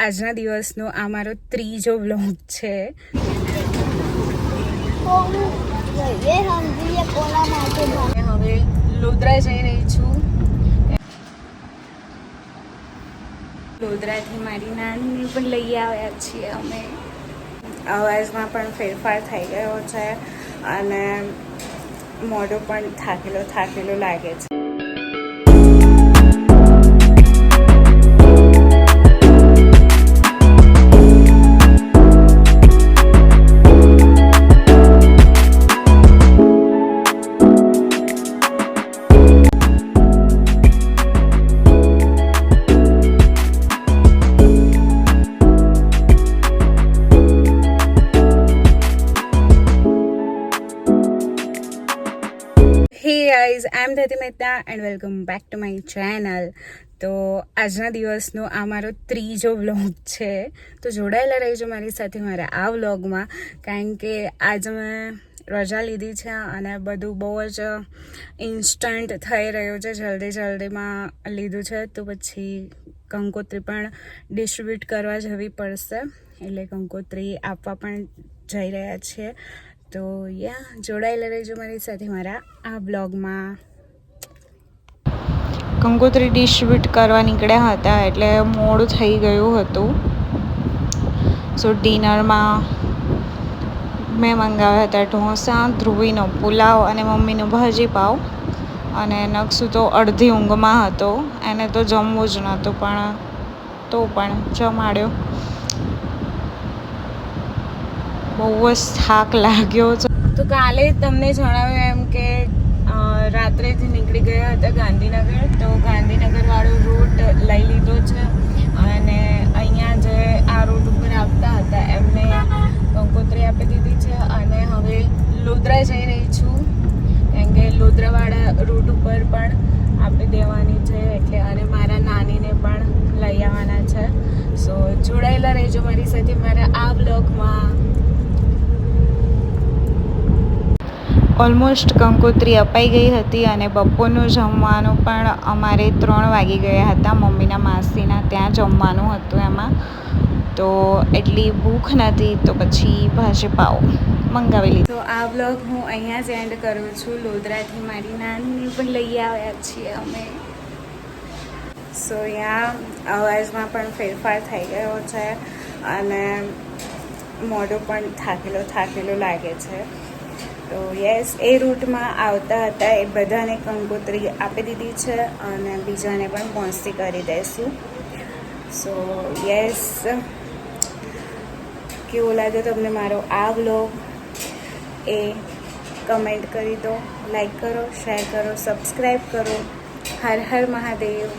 આજના દિવસનો આ મારો ત્રીજો વ્લોગ છે. હવે લોધરા જઈ રહી છું. લોધરાથી મારી નાનીને પણ લઈ આવ્યા છીએ અમે. અવાજમાં પણ ફેરફાર થઈ ગયો છે અને મોઢું પણ થાકેલો લાગે છે. Hey guys, I'm Dhati Mehta and welcome back to my channel. તો આજના દિવસનો આ મારો ત્રીજો વ્લોગ છે, તો જોડાયેલા રહેજો મારી સાથે મારા આ વ્લોગમાં. કારણ કે આજે મેં રજા લીધી છે અને બધું બહુ જ ઇન્સ્ટન્ટ થઈ રહ્યું છે, જલ્દીમાં લીધું છે. તો પછી કંકોત્રી પણ ડિસ્ટ્રીબ્યુટ કરવા જવી પડશે, એટલે કંકોત્રી આપવા પણ જઈ રહ્યા છીએ. તો જોડાયેલા રહેજો મારી સાથે મારા આ બ્લોગમાં. કંકોત્રી ડિસ્ટ્રીબ્યુટ કરવા નીકળ્યા હતા એટલે મોડું થઈ ગયું હતું. સો ડિનરમાં મેં મંગાવ્યા હતા ઢોસા, ધ્રુવીનો પુલાવ અને મમ્મીનો ભાજી પાવ. અને નકસુ તો અડધી ઊંઘમાં હતો, એને તો જમવું જ નહોતું, પણ જમાડ્યો. બહુ જ થાક લાગ્યો છે. તો કાલે તમને જણાવ્યું એમ કે રાત્રેથી નીકળી ગયા હતા ગાંધીનગર. તો ગાંધીનગર વાળો રૂટ લઈ લીધો છે અને અહીંયા જે આ રૂટ ઉપર આવતા હતા એમને કંકોત્રી આપી દીધી છે અને હવે લોધરા જઈ રહી છું. કેમ કે લોધરાવાળા રૂટ ઉપર પણ આપી દેવાની છે એટલે, અને મારા નાનીને પણ લઈ આવવાના છે. સો જોડાયેલા રહેજો મારી સાથે મારા આ બ્લોગમાં. ઓલમોસ્ટ કંકોત્રી અપાઈ ગઈ હતી અને બપોરનું જમવાનું પણ અમારે 3 વાગી ગયા હતા. મમ્મીના માસીના ત્યાં જમવાનું હતું એમાં, તો એટલી ભૂખ નથી, તો પછી ભાજી પાવ મંગાવી લીધું. તો આ બ્લોગ હું અહીંયા જ એન્ડ કરું છું. લોધરાથી મારી નાનીને પણ લઈ આવ્યા છીએ અમે. સો અવાજમાં પણ ફેરફાર થઈ ગયો છે અને મોઢું પણ થાકેલો લાગે છે. તો એ રૂટમાં આવતા હતા એ બધાને કંકોત્રી આપી દીધી છે અને બીજાને પણ પહોંચતી કરી દઈશું. સો કેવો લાગ્યો તમને મારો આ વ્લોગ એ કમેન્ટ કરી દો, લાઈક કરો, શેર કરો, સબસ્ક્રાઈબ કરો. હર હર મહાદેવ.